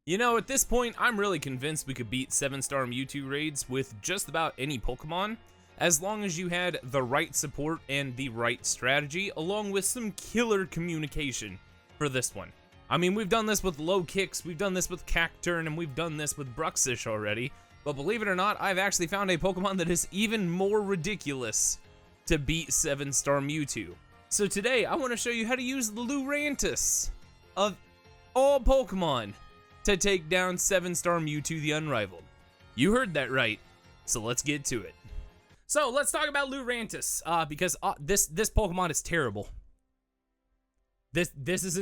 You know, at this point, I'm really convinced we could beat 7-star Mewtwo raids with just about any Pokemon, as long as you had the right support and the right strategy, along with some killer communication for this one. I mean, we've done this with Low Kicks, we've done this with Cacturn, and we've done this with Bruxish already, but believe it or not, I've actually found a Pokemon that is even more ridiculous to beat 7-star Mewtwo. So today, I want to show you how to use the Lurantis of all Pokemon to take down 7-star Mewtwo the Unrivaled. You heard that right, so let's get to it. So let's talk about Lurantis, because this Pokemon is terrible. This is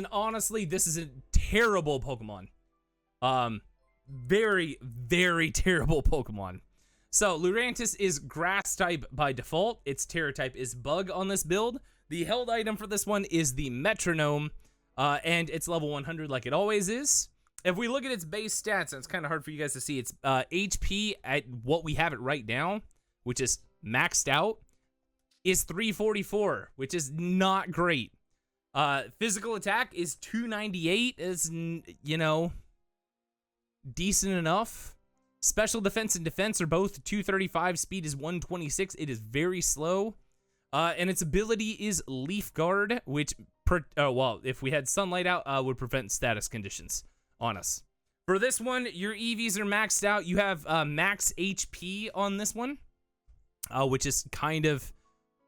a terrible Pokemon. Very, very terrible Pokemon. So Lurantis is Grass type by default. Its Terra type is Bug on this build. The held item for this one is the Metronome, and it's level 100 like it always is. If we look at its base stats, and it's kind of hard for you guys to see, it's HP at what we have it right now, which is maxed out, is 344, which is not great. Physical attack is 298, is, you know, decent enough. Special defense and defense are both 235, speed is 126, it is very slow. And its ability is Leaf Guard, which, well, if we had sunlight out, would prevent status conditions on us. For this one, your EVs are maxed out. You have max HP on this one, which is kind of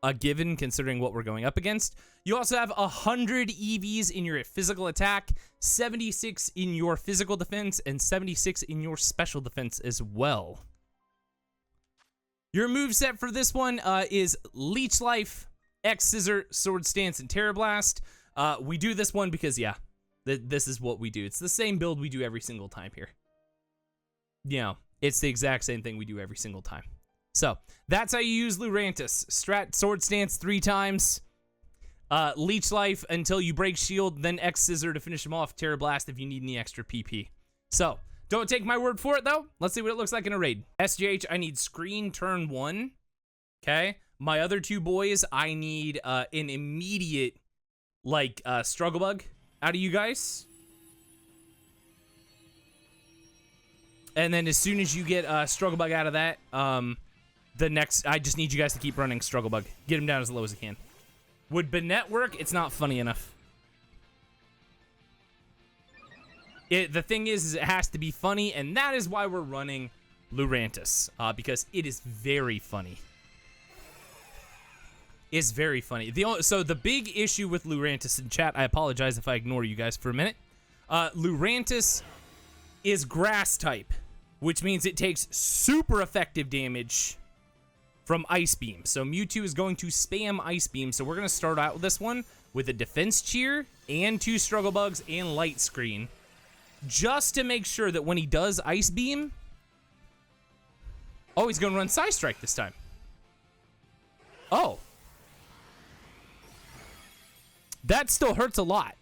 a given considering what we're going up against. You also have 100 EVs in your physical attack, 76 in your physical defense, and 76 in your special defense as well. Your moveset for this one is Leech Life, X Scissor, Sword Stance, and Terra Blast. We do this one because, yeah, this is what we do. It's the same build we do every single time here. You know, it's the exact same thing we do every single time. So, that's how you use Lurantis. Strat Sword Stance 3 times. Leech Life until you break Shield, then X Scissor to finish him off. Terra Blast if you need any extra PP. So, don't take my word for it, though. Let's see what it looks like in a raid. SGH, I need Screen turn 1. Okay? My other two boys, I need an immediate, like, Struggle Bug out of you guys. And then as soon as you get Struggle Bug out of that, the next, I just need you guys to keep running Struggle Bug. Get him down as low as you can. Would Banette work? It's not funny enough. The thing is it has to be funny, and that is why we're running Lurantis, because it is very funny. It's very funny. So the big issue with Lurantis in chat, I apologize if I ignore you guys for a minute. Lurantis is Grass type, which means it takes super effective damage from Ice Beam. So Mewtwo is going to spam Ice Beam, so we're going to start out with this one with a Defense Cheer and 2 Struggle Bugs and Light Screen, just to make sure that when he does Ice Beam... Oh, he's going to run Psy Strike this time. Oh. That still hurts a lot.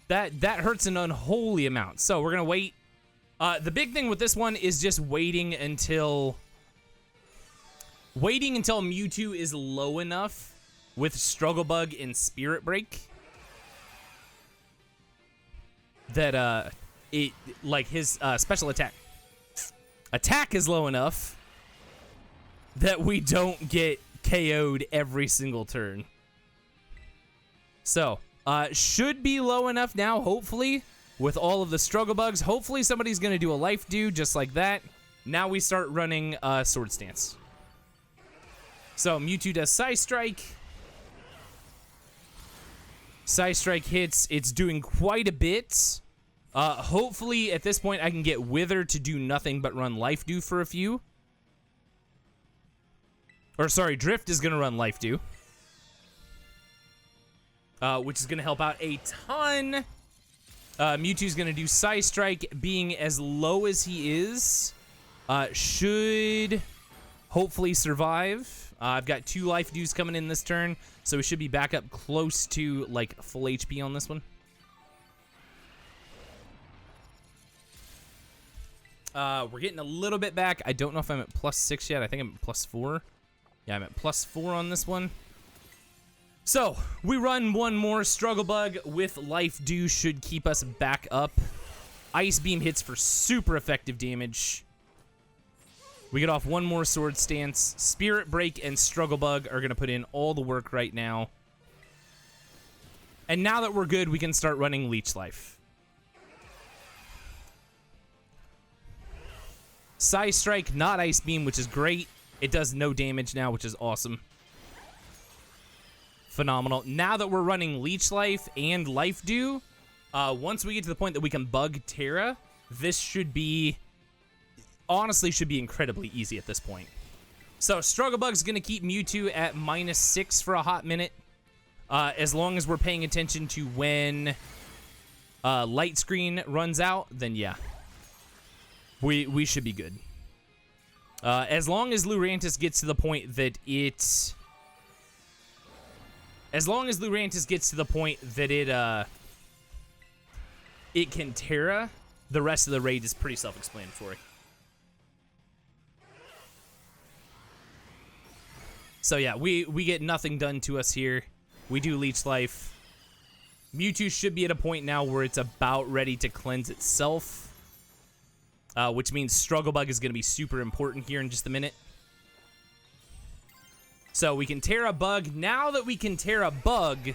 That hurts an unholy amount. So we're going to wait. The big thing with this one is just waiting until Mewtwo is low enough with Struggle Bug and Spirit Break that like his special attack is low enough that we don't get KO'd every single turn. So, should be low enough now, hopefully, with all of the Struggle Bugs. Hopefully somebody's going to do a Life Dew just like that. Now we start running Sword Stance. So, Mewtwo does Psy Strike. Psy Strike hits. It's doing quite a bit. Hopefully, at this point, I can get Wither to do nothing but run Life Dew for a few. Or, sorry, Drift is going to run Life Dew. Which is going to help out a ton. Mewtwo's going to do Psy Strike, being as low as he is. Should hopefully survive. I've got 2 Life Dews coming in this turn, so we should be back up close to, like, full HP on this one. We're getting a little bit back. I don't know if I'm at +6 yet. I think I'm at +4. Yeah, I'm at +4 on this one. So, we run one more Struggle Bug with Life Dew, should keep us back up. Ice Beam hits for super effective damage. We get off one more Sword Stance. Spirit Break and Struggle Bug are going to put in all the work right now. And now that we're good, we can start running Leech Life. Psy Strike, not Ice Beam, which is great. It does no damage now, which is awesome. Phenomenal. Now that we're running Leech Life and Life Dew, once we get to the point that we can bug TERA, this should be, honestly, should be incredibly easy at this point. So Struggle Bug's going to keep Mewtwo at -6 for a hot minute. As long as we're paying attention to when Light Screen runs out, then yeah. We should be good. As long as Lurantis gets to the point that it... As long as Lurantis gets to the point that it can TERA, the rest of the raid is pretty self-explanatory. So yeah, we get nothing done to us here. We do Leech Life. Mewtwo should be at a point now where it's about ready to cleanse itself. Which means Struggle Bug is going to be super important here in just a minute. So we can TERA Bug. Now that we can TERA Bug,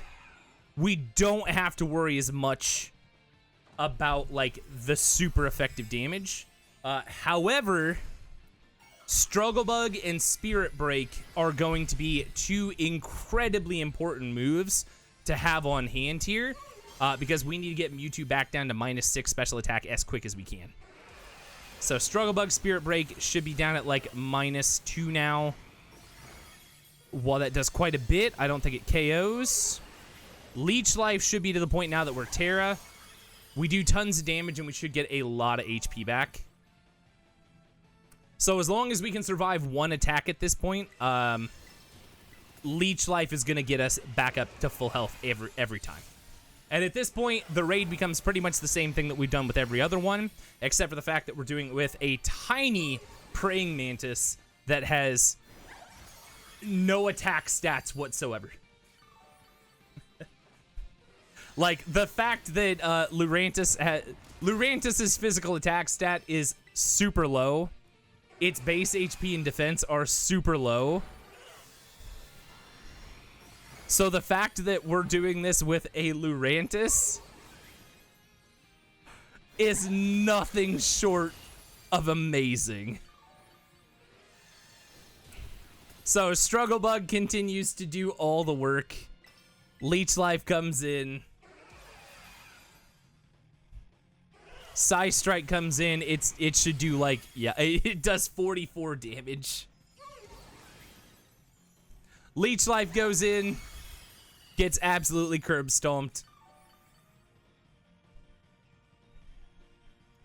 we don't have to worry as much about, like, the super effective damage. However, Struggle Bug and Spirit Break are going to be two incredibly important moves to have on hand here, because we need to get Mewtwo back down to -6 special attack as quick as we can. So Struggle Bug, Spirit Break should be down at like -2 now. While that does quite a bit, I don't think it KOs. Leech Life should be to the point now that we're TERA. We do tons of damage and we should get a lot of HP back. So as long as we can survive one attack at this point, Leech Life is going to get us back up to full health every time. And at this point, the raid becomes pretty much the same thing that we've done with every other one, except for the fact that we're doing it with a tiny Praying Mantis that has no attack stats whatsoever. Like, the fact that Lurantis' physical attack stat is super low. Its base HP and defense are super low. So the fact that we're doing this with a Lurantis is nothing short of amazing. So Struggle Bug continues to do all the work. Leech Life comes in. Psy Strike comes in. It should do like, yeah, it does 44 damage. Leech Life goes in. Gets absolutely curb stomped.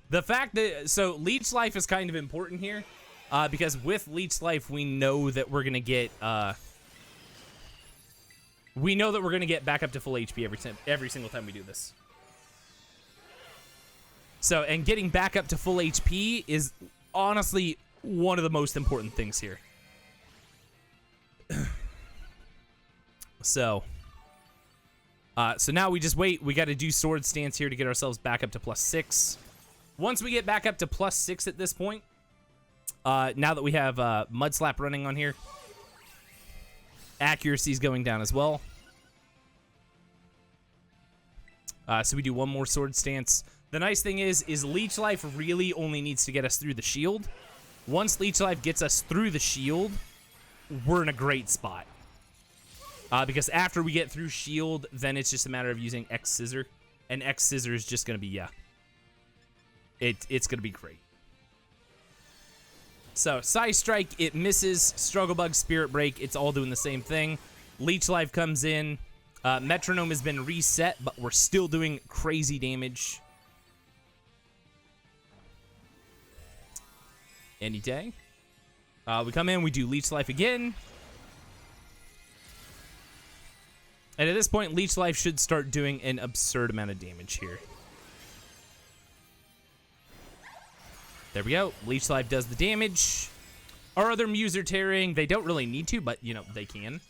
The fact that, so Leech Life is kind of important here, because with Leech Life we know that we're gonna get back up to full HP every single time we do this. So, and getting back up to full HP is honestly one of the most important things here. So now we just wait. We got to do Sword Stance here to get ourselves back up to +6. Once we get back up to +6 at this point, now that we have Mud Slap running on here, accuracy's going down as well. So we do one more Sword Stance. The nice thing is Leech Life really only needs to get us through the shield. Once Leech Life gets us through the shield, we're in a great spot. Because after we get through shield, then it's just a matter of using X Scissor. And X Scissor is just going to be, yeah. It's going to be great. So, Psy Strike, it misses. Struggle Bug, Spirit Break, it's all doing the same thing. Leech Life comes in. Metronome has been reset, but we're still doing crazy damage. Any day. We come in, we do Leech Life again. And at this point, Leech Life should start doing an absurd amount of damage here. There we go. Leech Life does the damage. Our other Mews are tearing. They don't really need to, but, you know, they can.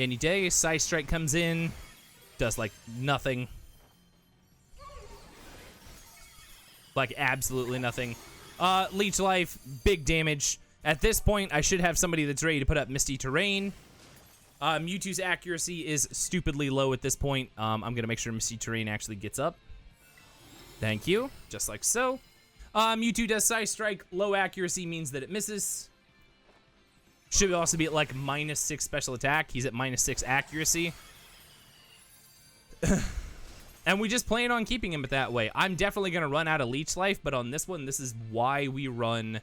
any day. Side Strike comes in, does like nothing. Like absolutely nothing. Leech Life, big damage. At this point, I should have somebody that's ready to put up Misty Terrain. Mewtwo's accuracy is stupidly low at this point. I'm going to make sure Misty Terrain actually gets up. Thank you. Just like so. Mewtwo does Side Strike. Low accuracy means that it misses. Should also be at like -6 special attack. He's at -6 accuracy. And we just plan on keeping him that way. I'm definitely going to run out of Leech Life, but on this one, this is why we run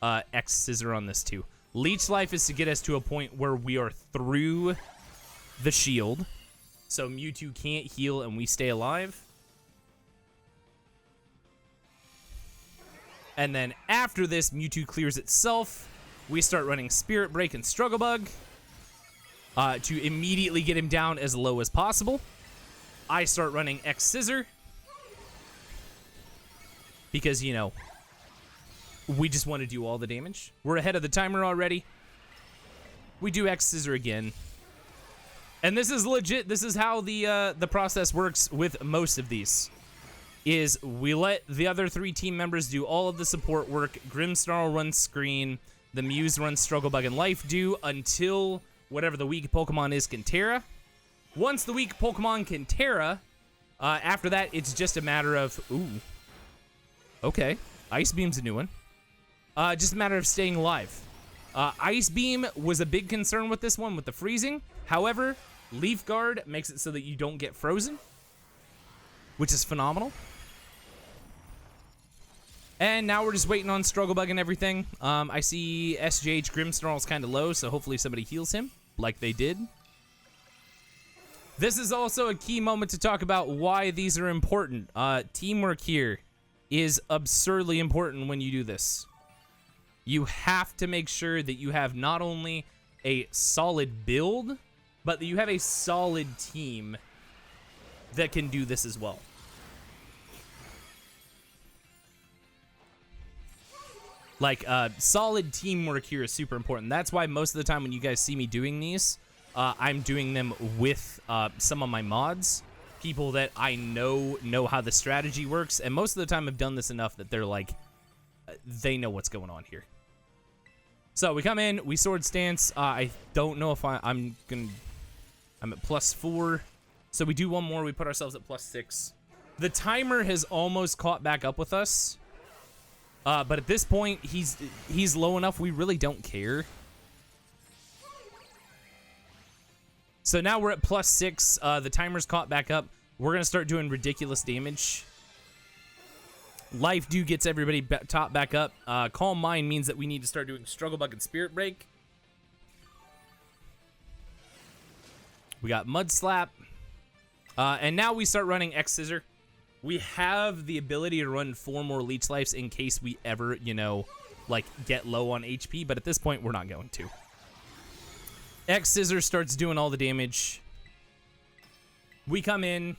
X Scissor on this too. Leech Life is to get us to a point where we are through the shield, so Mewtwo can't heal and we stay alive. And then after this, Mewtwo clears itself. We start running Spirit Break and Struggle Bug to immediately get him down as low as possible. I start running X Scissor because, you know, we just want to do all the damage. We're ahead of the timer already. We do X Scissor again. And this is legit. This is how the process works with most of these. Is we let the other 3 team members do all of the support work. Grimmsnarl runs Screen. The Muse runs Struggle Bug and Life Dew until whatever the weak Pokemon is can TERA. Once the weak Pokemon can TERA, after that, it's just a matter of... Ooh. Okay. Ice Beam's a new one. Just a matter of staying alive. Ice Beam was a big concern with this one, with the freezing. However, Leaf Guard makes it so that you don't get frozen, which is phenomenal. And now we're just waiting on Struggle Bug and everything. I see SJH Grimmsnarl's kind of low, so hopefully somebody heals him, like they did. This is also a key moment to talk about why these are important. Teamwork here is absurdly important when you do this. You have to make sure that you have not only a solid build, but that you have a solid team that can do this as well. Like, solid teamwork here is super important. That's why most of the time when you guys see me doing these, I'm doing them with some of my mods, people that I know how the strategy works, and most of the time I've done this enough that they're like, they know what's going on here. So we come in, we Sword Stance. I don't know if I'm at +4, so we do one more. We put ourselves at +6. The timer has almost caught back up with us, but at this point he's low enough we really don't care. So now we're at +6. The timer's caught back up. We're going to start doing ridiculous damage. Life Dew gets everybody top back up. Calm Mind means that we need to start doing Struggle Bug and Spirit Break. We got Mud Slap. And now we start running X Scissor. We have the ability to run 4 more Leech Lives in case we ever, you know, like get low on HP. But at this point, we're not going to. X Scissor starts doing all the damage. We come in.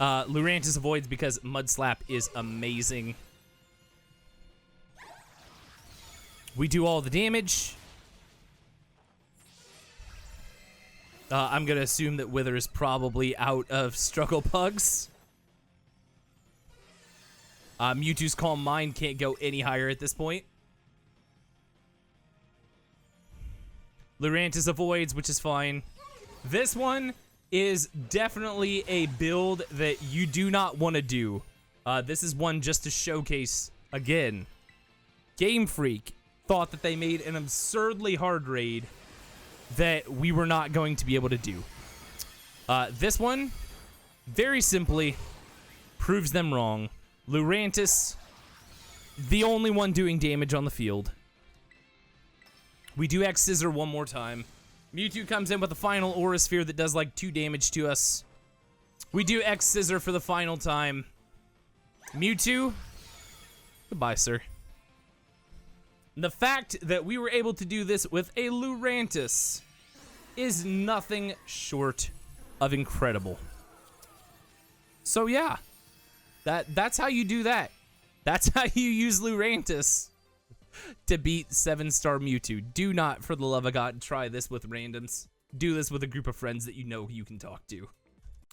Lurantis avoids because Mud Slap is amazing. We do all the damage. I'm going to assume that Wither is probably out of Struggle Bugs. Mewtwo's Calm Mind can't go any higher at this point. Lurantis avoids, which is fine. This one is definitely a build that you do not want to do. This is one just to showcase, again, Game Freak thought that they made an absurdly hard raid that we were not going to be able to do. This one, very simply, proves them wrong. Lurantis, the only one doing damage on the field. We do X Scissor one more time. Mewtwo comes in with a final Aura Sphere that does like 2 damage to us. We do X Scissor for the final time. Mewtwo, goodbye, sir. The fact that we were able to do this with a Lurantis is nothing short of incredible. So yeah, that's how you do that. That's how you use Lurantis. to beat 7-star Mewtwo. Do not, for the love of God, try this with randoms. Do this with a group of friends that you know you can talk to.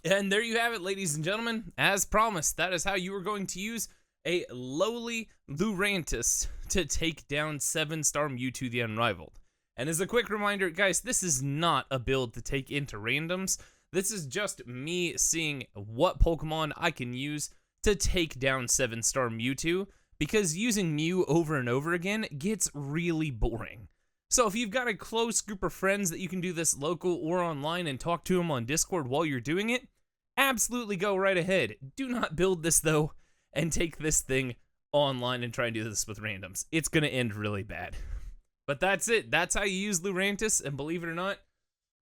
And there you have it, ladies and gentlemen. As promised, that is how you are going to use a lowly Lurantis to take down 7-star Mewtwo the Unrivaled. And as a quick reminder, guys, this is not a build to take into randoms. This is just me seeing what Pokemon I can use to take down 7-star Mewtwo, because using Mew over and over again gets really boring. So if you've got a close group of friends that you can do this local or online and talk to them on Discord while you're doing it, absolutely go right ahead. Do not build this, though, and take this thing online and try and do this with randoms. It's going to end really bad. But that's it. That's how you use Lurantis, and believe it or not,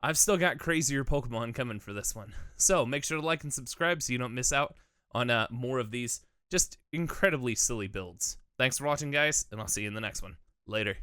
I've still got crazier Pokemon coming for this one. So make sure to like and subscribe so you don't miss out on more of these just incredibly silly builds. Thanks for watching, guys, and I'll see you in the next one. Later.